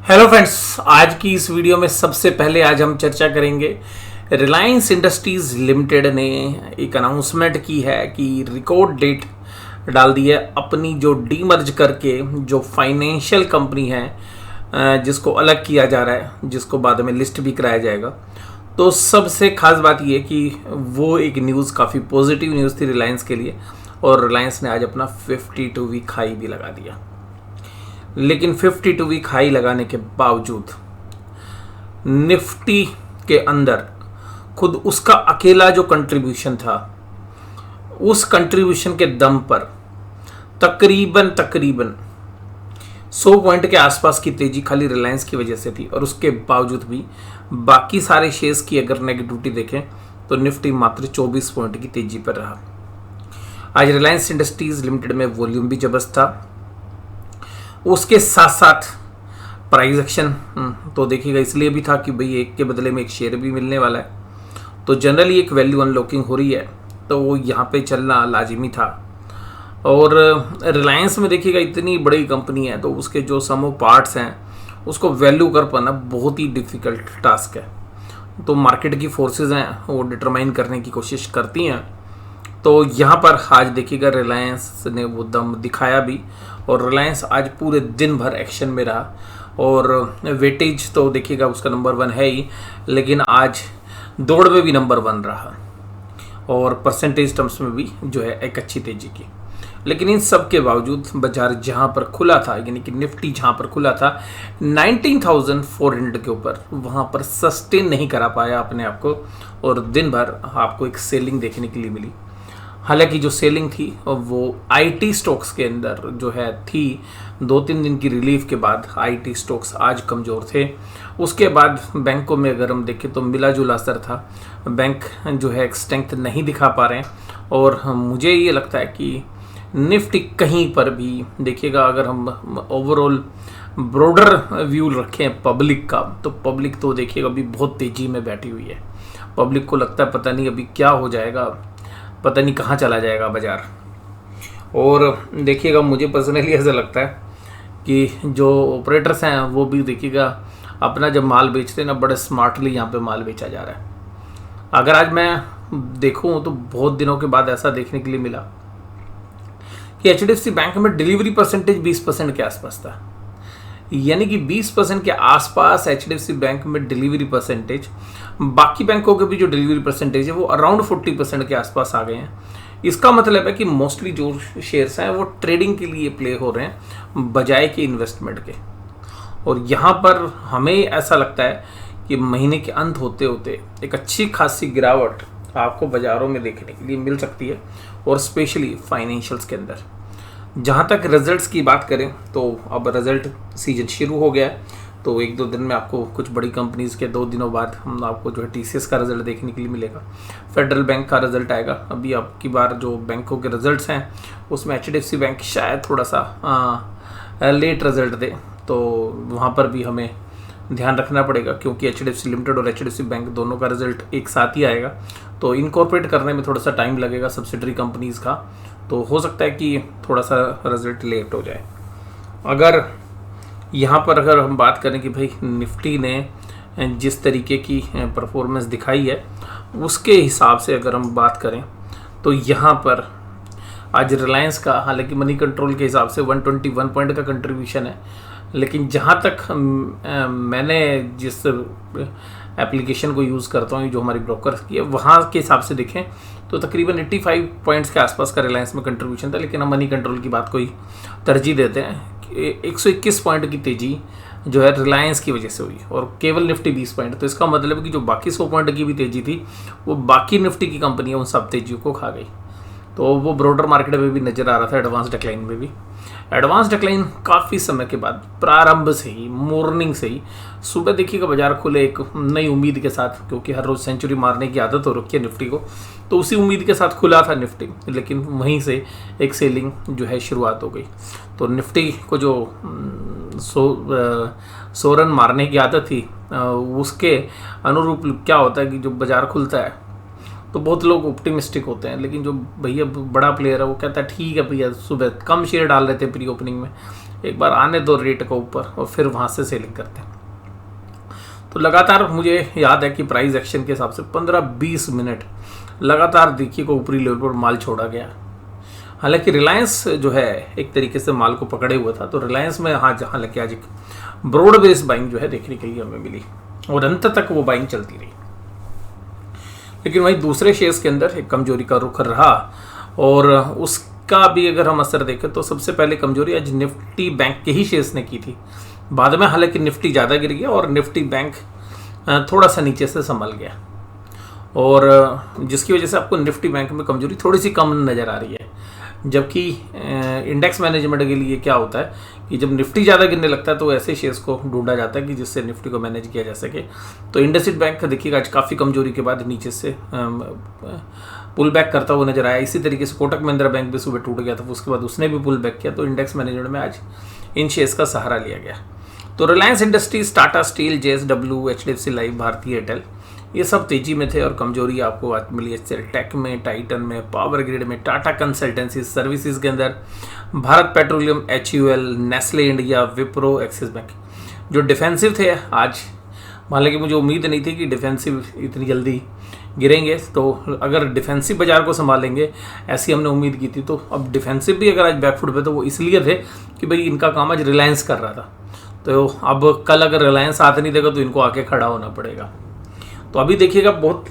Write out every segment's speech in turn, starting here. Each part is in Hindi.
हेलो फ्रेंड्स, आज की इस वीडियो में सबसे पहले आज हम चर्चा करेंगे। रिलायंस इंडस्ट्रीज लिमिटेड ने एक अनाउंसमेंट की है कि रिकॉर्ड डेट डाल दी है अपनी जो डीमर्ज करके जो फाइनेंशियल कंपनी है, जिसको अलग किया जा रहा है, जिसको बाद में लिस्ट भी कराया जाएगा। तो सबसे खास बात यह कि वो एक न्यूज़ काफ़ी पॉजिटिव न्यूज़ थी रिलायंस के लिए, और रिलायंस ने आज अपना 52 वीक हाई भी लगा दिया। लेकिन 52 वीक हाई लगाने के बावजूद निफ्टी के अंदर खुद उसका अकेला जो कंट्रीब्यूशन था, उस कंट्रीब्यूशन के दम पर तकरीबन 100 पॉइंट के आसपास की तेजी खाली रिलायंस की वजह से थी। और उसके बावजूद भी बाकी सारे शेयर्स की अगर नेगेटिविटी देखें तो निफ्टी मात्र 24 पॉइंट की तेजी पर रहा। आज रिलायंस इंडस्ट्रीज लिमिटेड में वॉल्यूम भी जबरदस्त था, उसके साथ साथ प्राइस एक्शन तो देखिएगा इसलिए भी था कि भाई एक के बदले में एक शेयर भी मिलने वाला है, तो जनरली एक वैल्यू अनलॉकिंग हो रही है, तो वो यहाँ पे चलना लाजिमी था। और रिलायंस में देखिएगा इतनी बड़ी कंपनी है तो उसके जो सम ऑफ पार्ट्स हैं उसको वैल्यू कर पाना बहुत ही डिफ़िकल्ट टास्क है। तो मार्केट की फोर्सेस हैं वो डिटरमाइन करने की कोशिश करती हैं। तो यहाँ पर आज देखिएगा रिलायंस ने वो दम दिखाया भी, और रिलायंस आज पूरे दिन भर एक्शन में रहा। और वेटेज तो देखिएगा उसका नंबर 1 है ही, लेकिन आज दौड़ में भी नंबर 1 रहा, और परसेंटेज टर्म्स में भी जो है एक अच्छी तेजी की। लेकिन इन सब के बावजूद बाजार जहाँ पर खुला था, यानी कि निफ्टी जहाँ पर खुला था 19,400 के ऊपर, वहाँ पर सस्टेन नहीं करा पाया अपने आप को, और दिन भर आपको एक सेलिंग देखने के लिए मिली। हालांकि जो सेलिंग थी वो आईटी स्टॉक्स के अंदर जो है थी, 2-3 दिन की रिलीफ के बाद आईटी स्टॉक्स आज कमज़ोर थे। उसके बाद बैंकों में अगर हम देखें तो मिला जुला असर था, बैंक जो है स्ट्रेंथ नहीं दिखा पा रहे हैं। और मुझे ये लगता है कि निफ्टी कहीं पर भी देखिएगा, अगर हम ओवरऑल ब्रॉडर व्यू रखें पब्लिक का, तो पब्लिक तो देखिएगा अभी बहुत तेज़ी में बैठी हुई है। पब्लिक को लगता है पता नहीं अभी क्या हो जाएगा, पता नहीं कहाँ चला जाएगा बाजार। और देखिएगा मुझे पर्सनली ऐसा लगता है कि जो ऑपरेटर्स हैं वो भी देखिएगा अपना जब माल बेचते हैं ना, बड़े स्मार्टली यहाँ पे माल बेचा जा रहा है। अगर आज मैं देखूँ तो बहुत दिनों के बाद ऐसा देखने के लिए मिला कि एचडीएफसी बैंक में डिलीवरी परसेंटेज 20% के आसपास था, यानी कि 20% के आसपास एचडीएफसी बैंक में डिलीवरी परसेंटेज। बाकी बैंकों के भी जो डिलीवरी परसेंटेज है वो अराउंड 40% के आसपास आ गए हैं। इसका मतलब है कि मोस्टली जो शेयर्स हैं वो ट्रेडिंग के लिए प्ले हो रहे हैं बजाय कि इन्वेस्टमेंट के। और यहाँ पर हमें ऐसा लगता है कि महीने के अंत होते होते एक अच्छी खासी गिरावट आपको बाज़ारों में देखने के लिए मिल सकती है, और स्पेशली फाइनेंशियल्स के अंदर। जहाँ तक रिजल्ट्स की बात करें तो अब रिजल्ट सीजन शुरू हो गया है, तो 1-2 दिन में आपको कुछ बड़ी कंपनीज़ के 2 दिनों बाद हम आपको जो है टीसीएस का रिजल्ट देखने के लिए मिलेगा, फेडरल बैंक का रिजल्ट आएगा। अभी आपकी बार जो बैंकों के रिजल्ट्स हैं उसमें एचडीएफसी बैंक शायद थोड़ा सा लेट रिजल्ट दे, तो वहाँ पर भी हमें ध्यान रखना पड़ेगा, क्योंकि एचडीएफसी लिमिटेड और एचडीएफसी बैंक दोनों का रिजल्ट एक साथ ही आएगा, तो इनकॉर्पोरेट करने में थोड़ा सा टाइम लगेगा सब्सिडरी कंपनीज़ का, तो हो सकता है कि थोड़ा सा रिजल्ट लेट हो जाए। अगर यहाँ पर अगर हम बात करें कि भाई निफ्टी ने जिस तरीके की परफॉर्मेंस दिखाई है उसके हिसाब से अगर हम बात करें तो यहाँ पर आज रिलायंस का, हालांकि मनी कंट्रोल के हिसाब से 121 पॉइंट का कंट्रीब्यूशन है, लेकिन जहाँ तक मैंने जिस एप्लीकेशन को यूज़ करता हूँ जो हमारी ब्रोकर की है, वहाँ के हिसाब से देखें तो तकरीबन 85 पॉइंट्स के आसपास का रिलायंस में कंट्रीब्यूशन था। लेकिन हम मनी कंट्रोल की बात को ही तरजीह देते हैं। 121 पॉइंट की तेज़ी जो है रिलायंस की वजह से हुई, और केवल निफ्टी 20 पॉइंट। तो इसका मतलब है कि जो बाकी 100 पॉइंट की भी तेज़ी थी वो बाकी निफ्टी की कंपनियाँ उन सब तेजियों को खा गई। तो वो ब्रॉडर मार्केट में भी नज़र आ रहा था, एडवांस डिक्लाइन में भी। एडवांस डिक्लाइन काफ़ी समय के बाद प्रारंभ से ही, मॉर्निंग से ही, सुबह देखिएगा बाजार खुले एक नई उम्मीद के साथ, क्योंकि हर रोज़ सेंचुरी मारने की आदत हो रखी है निफ्टी को, तो उसी उम्मीद के साथ खुला था निफ्टी। लेकिन वहीं से एक सेलिंग जो है शुरुआत हो गई। तो निफ्टी को जो 100 रन मारने की आदत थी, उसके अनुरूप क्या होता है कि जो बाजार खुलता है तो बहुत लोग ऑप्टिमिस्टिक होते हैं, लेकिन जो भैया बड़ा प्लेयर है वो कहता है ठीक है भैया, सुबह कम शेयर डाल रहे थे प्री ओपनिंग में, एक बार आने दो रेट को ऊपर और फिर वहाँ से सेलिंग करते हैं। तो लगातार मुझे याद है कि प्राइस एक्शन के हिसाब से 15-20 मिनट लगातार देखिए को ऊपरी लेवल पर माल छोड़ा गया। हालांकि रिलायंस जो है एक तरीके से माल को पकड़े हुआ था, तो रिलायंस में हालांकि आज एक ब्रॉड बेस्ड बाइंग जो है देखने के लिए हमें मिली और अंत तक वो बाइंग चलती रही। लेकिन वहीं दूसरे शेयर्स के अंदर एक कमजोरी का रुख रहा और उसका भी अगर हम असर देखें तो सबसे पहले कमजोरी आज निफ्टी बैंक के ही शेयर्स ने की थी। बाद में हालांकि निफ्टी ज़्यादा गिर गया और निफ्टी बैंक थोड़ा सा नीचे से संभल गया, और जिसकी वजह से आपको निफ्टी बैंक में कमजोरी थोड़ी सी कम नज़र आ रही है। जबकि इंडेक्स मैनेजमेंट के लिए क्या होता है कि जब निफ्टी ज़्यादा गिरने लगता है तो ऐसे शेयर्स को ढूंढा जाता है कि जिससे निफ्टी को मैनेज किया जा सके। तो इंडसइंड बैंक देखिएगा आज काफ़ी कमजोरी के बाद नीचे से पुल बैक करता हुआ नजर आया। इसी तरीके से कोटक महिंद्रा बैंक भी सुबह टूट गया था, उसके बाद उसने भी पुल बैक किया। तो इंडेक्स मैनेजमेंट में आज इन शेयर्स का सहारा लिया गया। तो Reliance industries, Tata steel, JSW, HDFC life, भारतीय एयरटेल, ये सब तेजी में थे और कमजोरी आपको आज मिली एचसीएल टेक में, टाइटन में, पावर ग्रिड में, टाटा कंसल्टेंसी सर्विसेज के अंदर, Bharat petroleum, HUL, Nestle India, Wipro, axis bank. जो डिफेंसिव थे आज, हालांकि मुझे उम्मीद नहीं थी कि डिफेंसिव इतनी जल्दी गिरेंगे, तो अगर डिफेंसिव बाजार को संभालेंगे ऐसी हमने उम्मीद की थी। तो अब डिफेंसिव भी अगर आज बैकफुट पे, तो वो इसलिए थे कि भाई इनका काम आज रिलायंस कर रहा था। तो अब कल अगर रिलायंस साथ नहीं देगा तो इनको आके खड़ा होना पड़ेगा। तो अभी देखिएगा बहुत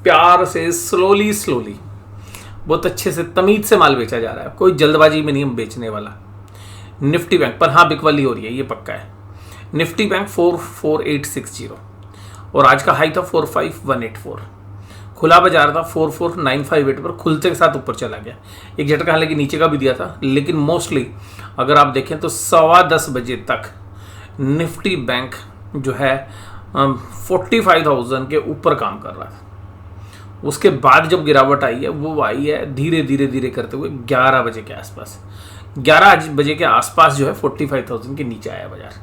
प्यार से स्लोली बहुत अच्छे से तमीज से माल बेचा जा रहा है, कोई जल्दबाजी में नहीं हम बेचने वाला। निफ्टी बैंक पर हाँ बिकवाली हो रही है, ये पक्का है। निफ्टी बैंक 44860 और आज का हाई था 45184। खुला बाजार था 44958 पर, खुलते के साथ ऊपर चला गया। एक झटका हालांकि नीचे का भी दिया था, लेकिन मोस्टली अगर आप देखें तो 10:15 बजे तक निफ्टी बैंक जो है 45,000 के ऊपर काम कर रहा था। उसके बाद जब गिरावट आई है वो आई है धीरे करते हुए 11 बजे के आसपास। 11 बजे के आसपास जो है 45,000 के नीचे आया बाजार।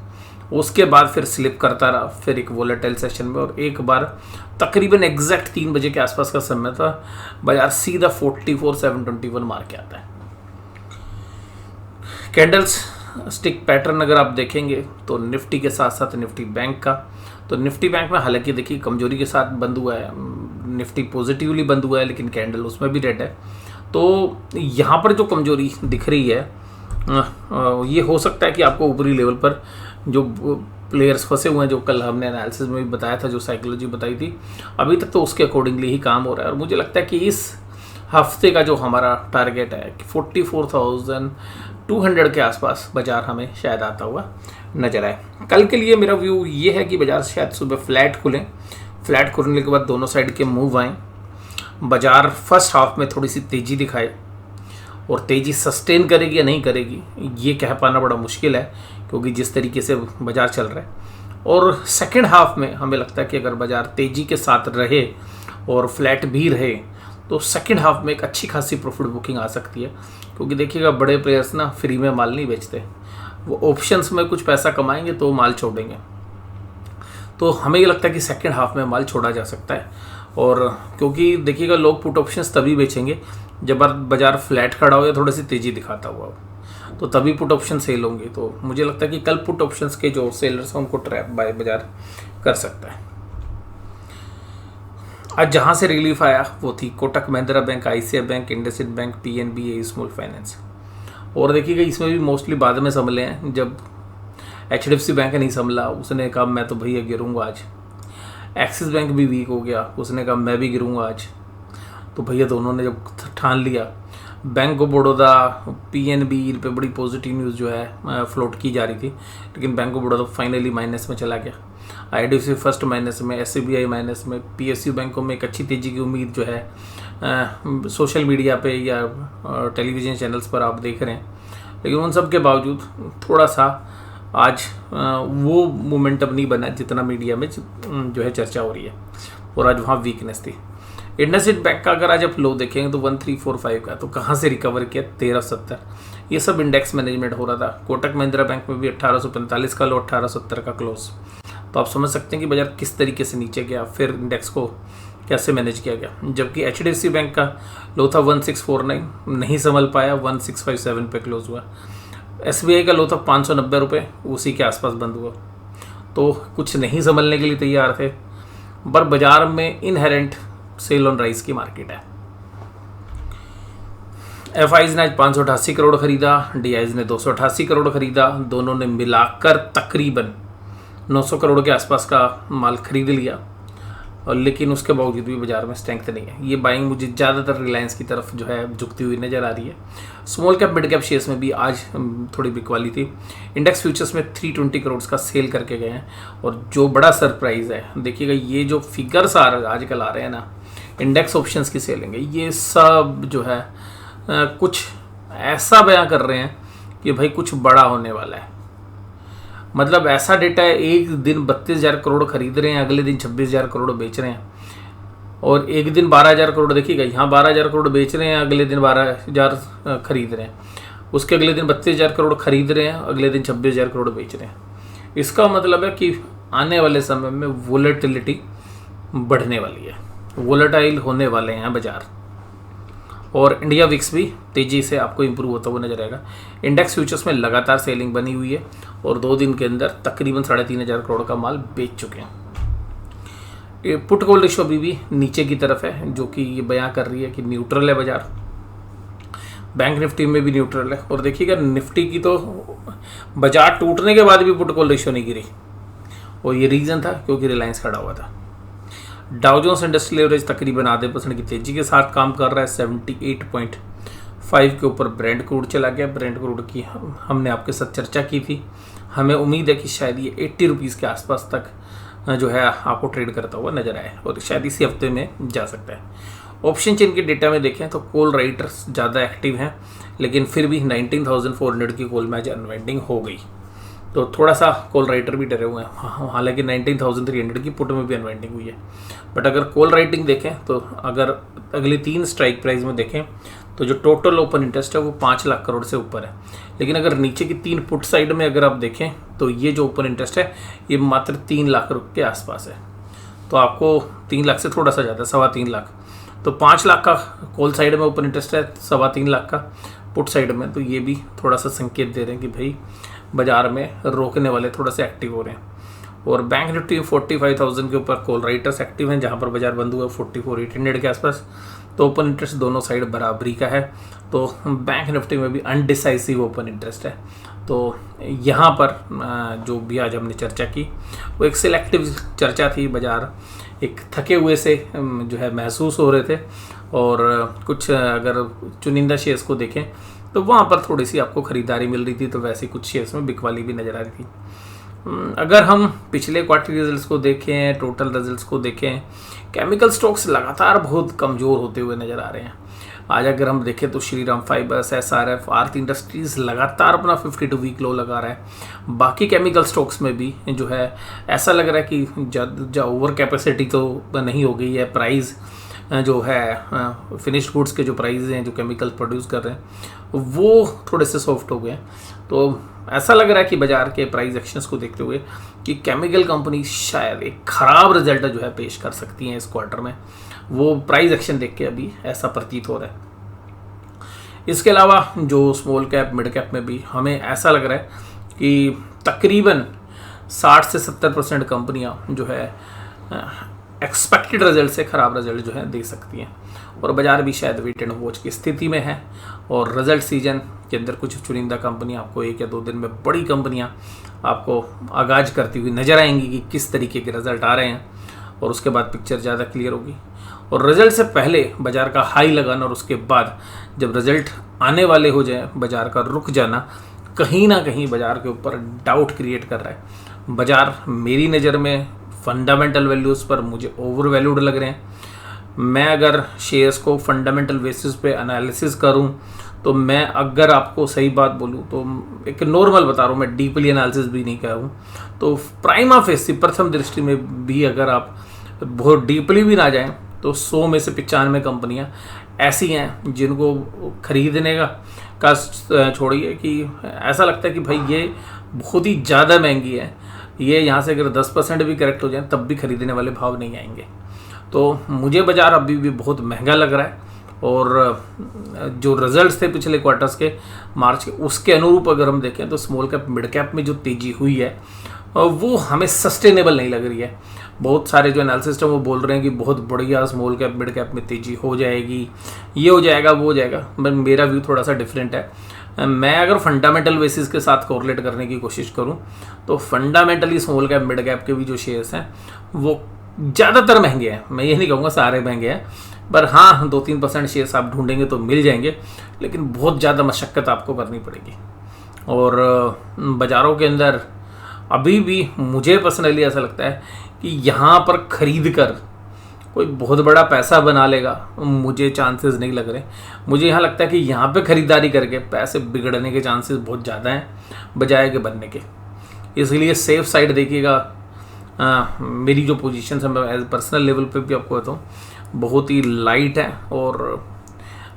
उसके बाद फिर स्लिप करता रहा, फिर एक वोलेटाइल सेशन में, और एक बार तकरीबन एग्जैक्ट 3 बजे के आसपास का समय था, बाजार सीधा 44,721 मार के आता है। कैंडल्स स्टिक पैटर्न अगर आप देखेंगे तो निफ्टी के साथ साथ निफ्टी बैंक का, तो निफ्टी बैंक में हालांकि देखिए कमजोरी के साथ बंद हुआ है, निफ्टी पॉजिटिवली बंद हुआ है, लेकिन कैंडल उसमें भी रेड है। तो यहाँ पर जो कमजोरी दिख रही है ये हो सकता है कि आपको ऊपरी लेवल पर जो प्लेयर्स फंसे हुए हैं, जो कल हमने एनालिसिस में भी बताया था, जो साइकोलॉजी बताई थी, अभी तक तो उसके अकॉर्डिंगली ही काम हो रहा है। और मुझे लगता है कि इस हफ्ते का जो हमारा टारगेट है कि 44,200 के आसपास बाजार हमें शायद आता हुआ नजर आए। कल के लिए मेरा व्यू ये है कि बाजार शायद सुबह फ्लैट खुलें, फ्लैट खुलने के बाद दोनों साइड के मूव आएँ, बाजार फर्स्ट हाफ में थोड़ी सी तेज़ी दिखाए, और तेज़ी सस्टेन करेगी या नहीं करेगी ये कह पाना बड़ा मुश्किल है, क्योंकि जिस तरीके से बाजार चल रहा है। और सेकेंड हाफ में हमें लगता है कि अगर बाजार तेज़ी के साथ रहे और फ्लैट भी रहे तो सेकेंड हाफ में एक अच्छी खासी प्रॉफिट बुकिंग आ सकती है। क्योंकि देखिएगा बड़े प्लेयर्स ना फ्री में माल नहीं बेचते, वो ऑप्शंस में कुछ पैसा कमाएंगे तो माल छोड़ेंगे। तो हमें ये लगता है कि सेकेंड हाफ में माल छोड़ा जा सकता है। और क्योंकि देखिएगा लोग पुट ऑप्शंस तभी बेचेंगे जब बाजार फ्लैट खड़ा हो या थोड़ी सी तेज़ी दिखाता हुआ हो, तो तभी पुट ऑप्शन सेल होंगे। तो मुझे लगता है कि कल पुट ऑप्शंस के जो सेलर्स हैं उनको ट्रैप बाय बाजार कर सकता है। आज जहाँ से रिलीफ आया वो थी Kotak Mahindra bank, ICICI bank, IndusInd bank, PNB, AU small finance. और देखिएगा इसमें भी मोस्टली बाद में संभले हैं, जब HDFC बैंक नहीं संभला, उसने कहा मैं तो भैया गिरूंगा आज। एक्सिस बैंक भी वीक हो गया, उसने कहा मैं भी गिरूंगा आज। तो भैया दोनों ने जब ठान लिया, बैंक ऑफ बड़ौदा, PNB पे बड़ी पॉजिटिव न्यूज़ जो है फ्लोट की जा रही थी, लेकिन bank of Baroda finally minus में चला गया। IDFC फर्स्ट माइनस में, SBI माइनस में, PSU बैंकों में एक अच्छी तेज़ी की उम्मीद जो है सोशल मीडिया पे या टेलीविज़न चैनल्स पर आप देख रहे हैं। लेकिन उन सब के बावजूद थोड़ा सा आज वो मोमेंटम नहीं बना जितना मीडिया में जो है चर्चा हो रही है, और आज वहाँ वीकनेस थी। इंडसइंड बैंक का अगर आज आप लो देखेंगे तो 1345 का, तो कहाँ से रिकवर किया 1370। ये सब इंडेक्स मैनेजमेंट हो रहा था। कोटक महिंद्रा बैंक में भी 1845 का लो, 1870 का क्लोज। तो आप समझ सकते हैं कि बाजार किस तरीके से नीचे गया, फिर इंडेक्स को कैसे मैनेज किया गया। जबकि HDFC बैंक का लो था 1649, नहीं संभल पाया, 1657 पे क्लोज हुआ। SBI का लो था 590 रुपये, उसी के आसपास बंद हुआ। तो कुछ नहीं संभलने के लिए तैयार थे, पर बाजार में इनहेरेंट सेल ऑन राइज की मार्केट है। FIs ने आज 588 करोड़ खरीदा, DIs ने 288 करोड़ खरीदा। दोनों ने मिलाकर तकरीबन 900 करोड़ के आसपास का माल खरीद लिया, और लेकिन उसके बावजूद भी बाजार में स्ट्रेंथ नहीं है। ये बाइंग मुझे ज़्यादातर रिलायंस की तरफ जो है झुकती हुई नज़र आ रही है। Small cap mid cap shares में भी आज थोड़ी बिकवाली थी। इंडेक्स फ्यूचर्स में 320 करोड़ का सेल करके गए हैं, और जो बड़ा सरप्राइज़ है देखिएगा, ये जो फिगर्स आजकल आ रहे हैं ना इंडेक्स ऑप्शंस की सेलिंग है, ये सब जो है कुछ ऐसा बयां कर रहे हैं कि भाई कुछ बड़ा होने वाला है। मतलब ऐसा डेटा है, एक दिन 32,000 करोड़ खरीद रहे हैं, अगले दिन 26,000 करोड़ बेच रहे हैं, और एक दिन 12,000 करोड़ देखिएगा, यहाँ 12,000 करोड़ बेच रहे हैं, अगले दिन 12,000 खरीद रहे हैं, उसके अगले दिन 32,000 करोड़ खरीद रहे हैं, अगले दिन 26,000 करोड़ बेच रहे हैं। इसका मतलब है कि आने वाले समय में वोलेटिलिटी बढ़ने वाली है, वोलेटाइल होने वाले हैं बाजार, और इंडिया विक्स भी तेज़ी से आपको इंप्रूव होता हुआ नजर आएगा। इंडेक्स फ्यूचर्स में लगातार सेलिंग बनी हुई है, और 2 दिन के अंदर तकरीबन 3,500 करोड़ का माल बेच चुके हैं। पुट कॉल रेशियो अभी भी नीचे की तरफ है, जो कि ये बयां कर रही है कि न्यूट्रल है बाजार। बैंक निफ्टी में भी न्यूट्रल है, और देखिएगा निफ्टी की तो बाजार टूटने के बाद भी पुट कॉल रेशियो नहीं गिरी, और ये रीज़न था क्योंकि रिलायंस खड़ा हुआ था। डाउ जोन्स इंडस्ट्रियल एवरेज तकरीबन आधे % की तेजी के साथ काम कर रहा है। 78.5 के ऊपर ब्रेंट क्रूड चला गया। ब्रेंट क्रूड की हमने आपके साथ चर्चा की थी, हमें उम्मीद है कि शायद ये 80 रुपीज़ के आसपास तक जो है आपको ट्रेड करता हुआ नजर आए, और शायद इसी हफ्ते में जा सकता है। ऑप्शन चेन के डेटा में देखें तो कॉल राइटर्स ज़्यादा एक्टिव हैं, लेकिन फिर भी 19,400 की कॉल में आज अनवाइंडिंग हो गई, तो थोड़ा सा कॉल राइटर भी डरे हुए हैं। हालांकि 19,300 की पुट में भी अनवाइंडिंग हुई है, बट अगर कॉल राइटिंग देखें तो अगर अगले 3 स्ट्राइक प्राइस में देखें तो जो टोटल ओपन इंटरेस्ट है वो 5 लाख करोड़ से ऊपर है। लेकिन अगर नीचे की 3 पुट साइड में अगर आप देखें तो ये जो ओपन इंटरेस्ट है ये मात्र 3 लाख के आसपास है, तो आपको 3 लाख से थोड़ा सा ज़्यादा, 3.25 लाख, तो 5 लाख का कॉल साइड में ओपन इंटरेस्ट है, 3.25 लाख का पुट साइड में, तो ये भी थोड़ा सा संकेत दे रहे हैं कि भाई बाजार में रोकने वाले थोड़ा से एक्टिव हो रहे हैं। और बैंक निफ्टी 45,000 के ऊपर कॉल राइटर्स एक्टिव हैं, जहां पर बाजार बंद हुआ 44,800 के आसपास, तो ओपन इंटरेस्ट दोनों साइड बराबरी का है। तो बैंक निफ्टी में भी अनडिसाइसिव ओपन इंटरेस्ट है। तो यहाँ पर जो भी आज हमने चर्चा की वो एक सिलेक्टिव चर्चा थी। बाजार एक थके हुए से जो है महसूस हो रहे थे, और कुछ अगर चुनिंदा शेयर्स को देखें तो वहाँ पर थोड़ी सी आपको खरीदारी मिल रही थी, तो वैसे कुछ शेयर्स में बिकवाली भी नज़र आ रही थी। अगर हम पिछले क्वार्टर रिजल्ट्स को देखें, टोटल रिजल्ट्स को देखें, केमिकल स्टॉक्स लगातार बहुत कमज़ोर होते हुए नज़र आ रहे हैं। आज अगर हम देखें तो श्रीराम फाइबर्स, SRF, आर्थ इंडस्ट्रीज़ लगातार अपना 52 वीक लो लगा रहा है। बाकी केमिकल स्टॉक्स में भी जो है ऐसा लग रहा है कि ओवर कैपेसिटी तो नहीं हो गई है। प्राइस जो है फिनिश्ड गुड्स के जो प्राइस हैं जो केमिकल प्रोड्यूस कर रहे हैं वो थोड़े से सॉफ्ट हो गए हैं। तो ऐसा लग रहा है कि बाजार के प्राइस एक्शंस को देखते हुए कि केमिकल कंपनी शायद एक ख़राब रिजल्ट जो है पेश कर सकती हैं इस क्वार्टर में। वो प्राइस एक्शन देख के अभी ऐसा प्रतीत हो रहा है। इसके अलावा जो स्मॉल कैप मिड कैप में भी हमें ऐसा लग रहा है कि तकरीबन 60 से 70% कंपनियां जो है एक्सपेक्टेड रिजल्ट से ख़राब रिजल्ट जो है दे सकती हैं, और बाजार भी शायद वेट एंड वॉच की स्थिति में है। और रिजल्ट सीजन के अंदर कुछ चुनिंदा कंपनियां आपको 1 या 2 दिन में बड़ी कंपनियां आपको आगाज करती हुई नजर आएंगी कि किस तरीके के रिजल्ट आ रहे हैं, और उसके बाद पिक्चर ज़्यादा क्लियर होगी। और रिजल्ट से पहले बाजार का हाई लगाना और उसके बाद जब रिजल्ट आने वाले हो जाए बाजार का रुक जाना कहीं ना कहीं बाजार के ऊपर डाउट क्रिएट कर रहा है। बाजार मेरी नज़र में फंडामेंटल वैल्यूज़ पर मुझे ओवर वैल्यूड लग रहे हैं। मैं अगर शेयर्स को फंडामेंटल बेसिस पे एनालिसिस करूं तो मैं अगर आपको सही बात बोलूं तो एक नॉर्मल बता रहा हूं, मैं डीपली एनालिसिस भी नहीं कर रहा हूं, तो प्राइमा फेसी प्रथम दृष्टि में भी अगर आप बहुत डीपली भी ना जाएं तो 100 में से 95 कंपनियां ऐसी हैं जिनको खरीदने का छोड़िए कि ऐसा लगता है कि भाई ये बहुत ही ज़्यादा महंगी है, ये यहाँ से अगर 10% भी करेक्ट हो जाए तब भी खरीदने वाले भाव नहीं आएंगे। तो मुझे बाज़ार अभी भी बहुत महंगा लग रहा है, और जो रिजल्ट्स थे पिछले क्वार्टर्स के मार्च के, उसके अनुरूप अगर हम देखें तो स्मॉल कैप मिड कैप में जो तेजी हुई है वो हमें सस्टेनेबल नहीं लग रही है। बहुत सारे जो एनालिसिस्ट हैं वो बोल रहे हैं कि बहुत बढ़िया स्मॉल कैप मिड कैप में तेजी हो जाएगी, ये हो जाएगा वो हो जाएगा, बट मेरा व्यू थोड़ा सा डिफरेंट है। मैं अगर फंडामेंटल बेसिस के साथ कोरिलेट करने की कोशिश करूं तो fundamentally small cap mid cap के भी जो शेयर्स हैं वो ज़्यादातर महंगे हैं। मैं ये नहीं कहूँगा सारे महंगे हैं, पर हाँ 2-3% शेयर्स आप ढूंढेंगे तो मिल जाएंगे, लेकिन बहुत ज़्यादा मशक्क़त आपको करनी पड़ेगी। और बाज़ारों के अंदर अभी भी मुझे पर्सनली ऐसा लगता है कि यहाँ पर खरीद कर कोई बहुत बड़ा पैसा बना लेगा, मुझे चांसेस नहीं लग रहे। मुझे यहाँ लगता है कि यहाँ पे ख़रीदारी करके पैसे बिगड़ने के चांसेस बहुत ज़्यादा हैं बजाय के बनने के। इसलिए सेफ साइड देखिएगा। मेरी जो पोजीशन है, मैं एज पर्सनल लेवल पे भी आपको बताऊँ, बहुत ही लाइट है। और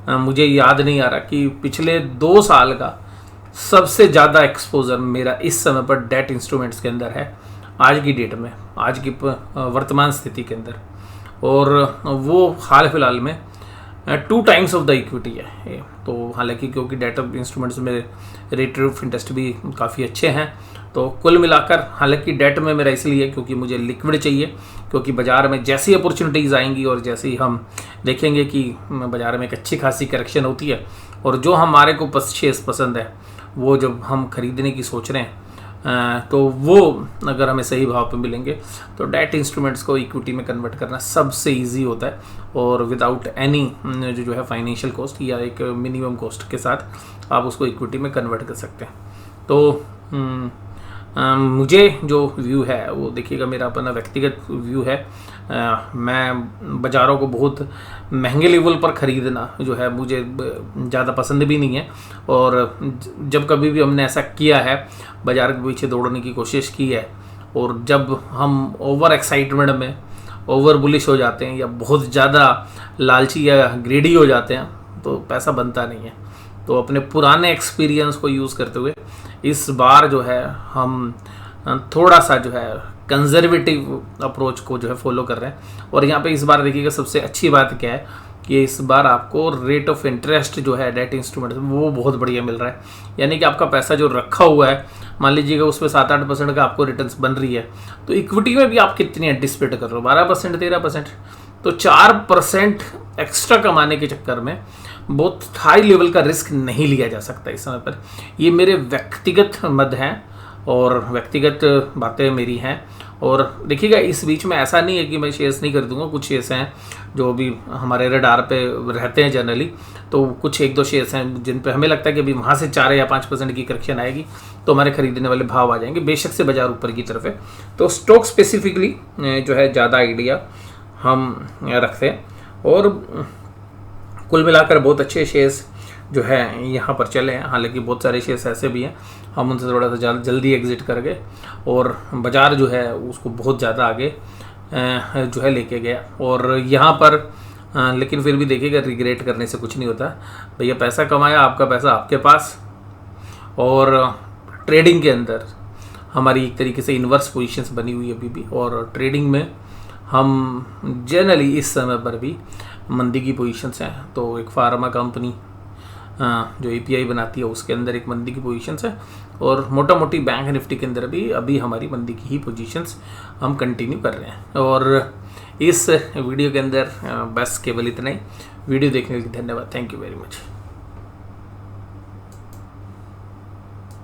मुझे याद नहीं आ रहा कि पिछले 2 साल का सबसे ज़्यादा एक्सपोजर मेरा इस समय पर डेट इंस्ट्रूमेंट्स के अंदर है, आज की डेट में, आज की वर्तमान स्थिति के अंदर। और वो हाल फिलहाल में 2 टाइम्स ऑफ द इक्विटी है। तो हालांकि क्योंकि डेट इंस्ट्रूमेंट्स में रेट ऑफ इंटरेस्ट भी काफ़ी अच्छे हैं, तो कुल मिलाकर हालांकि डेट में मेरा इसलिए क्योंकि मुझे लिक्विड चाहिए, क्योंकि बाज़ार में जैसी अपॉर्चुनिटीज़ आएंगी और जैसे ही हम देखेंगे कि बाज़ार में एक अच्छी खासी करेक्शन होती है और जो हमारे को शेयर्स पसंद है वो जब हम खरीदने की सोच रहे हैं तो वो अगर हमें सही भाव पे मिलेंगे तो डेट इंस्ट्रूमेंट्स को इक्विटी में कन्वर्ट करना सबसे इजी होता है और विदाउट एनी जो है फाइनेंशियल कॉस्ट या एक मिनिमम कॉस्ट के साथ आप उसको इक्विटी में कन्वर्ट कर सकते हैं। तो मुझे जो व्यू है वो देखिएगा, मेरा अपना व्यक्तिगत व्यू है। मैं बाज़ारों को बहुत महंगे लेवल पर ख़रीदना जो है मुझे ज़्यादा पसंद भी नहीं है। और जब कभी भी हमने ऐसा किया है, बाज़ार के पीछे दौड़ने की कोशिश की है, और जब हम ओवर एक्साइटमेंट में ओवर बुलिश हो जाते हैं या बहुत ज़्यादा लालची या ग्रेडी हो जाते हैं तो पैसा बनता नहीं है। तो अपने पुराने एक्सपीरियंस को यूज़ करते हुए इस बार जो है हम थोड़ा सा जो है कंजर्वेटिव अप्रोच को जो है फॉलो कर रहे हैं। और यहाँ पे इस बार देखिएगा सबसे अच्छी बात क्या है कि इस बार आपको रेट ऑफ इंटरेस्ट जो है डेट इंस्ट्रूमेंट वो बहुत बढ़िया मिल रहा है। यानी कि आपका पैसा जो रखा हुआ है, मान लीजिएगा उसमें 7-8% का आपको रिटर्न्स बन रही है, तो इक्विटी में भी आप कितनी एंटिसिपेट कर रहे हो, 12%, 13%, तो 4% एक्स्ट्रा कमाने के चक्कर में बहुत हाई लेवल का रिस्क नहीं लिया जा सकता इस समय पर। ये मेरे व्यक्तिगत मत हैं और व्यक्तिगत बातें मेरी हैं। और देखिएगा इस बीच में ऐसा नहीं है कि मैं शेयर्स नहीं खरीदूंगा, कुछ शेयर्स हैं जो भी हमारे रडार पे रहते हैं जनरली, तो कुछ 1-2 शेयर्स हैं जिन पे हमें लगता है कि अभी वहाँ से 4 या 5% की करेक्शन आएगी तो हमारे खरीदने वाले भाव आ जाएंगे, बेशक से बाजार ऊपर की तरफ है। तो स्टॉक स्पेसिफिकली जो है ज़्यादा आइडिया हम रखते हैं और कुल मिलाकर बहुत अच्छे शेयर्स जो है यहाँ पर चले हैं। हालांकि बहुत सारे शेयर्स ऐसे भी हैं हम उनसे थोड़ा सा जल्दी एग्जिट कर गए और बाज़ार जो है उसको बहुत ज़्यादा आगे जो है लेके गया। और यहाँ पर लेकिन फिर भी देखिएगा रिग्रेट करने से कुछ नहीं होता भैया, पैसा कमाया, आपका पैसा आपके पास। और ट्रेडिंग के अंदर हमारी एक तरीके से इन्वर्स पोजीशंस बनी हुई है अभी भी, और ट्रेडिंग में हम जनरली इस समय पर भी मंदी की पोजीशंस हैं। तो एक फार्मा कंपनी जो API बनाती है उसके अंदर एक मंदी की पोजीशंस है, और मोटा मोटी बैंक निफ्टी के अंदर भी अभी हमारी मंदी की ही पोजीशंस हम कंटिन्यू कर रहे हैं। और इस वीडियो के अंदर बस केवल इतना ही। वीडियो देखने के लिए धन्यवाद। Thank you very much.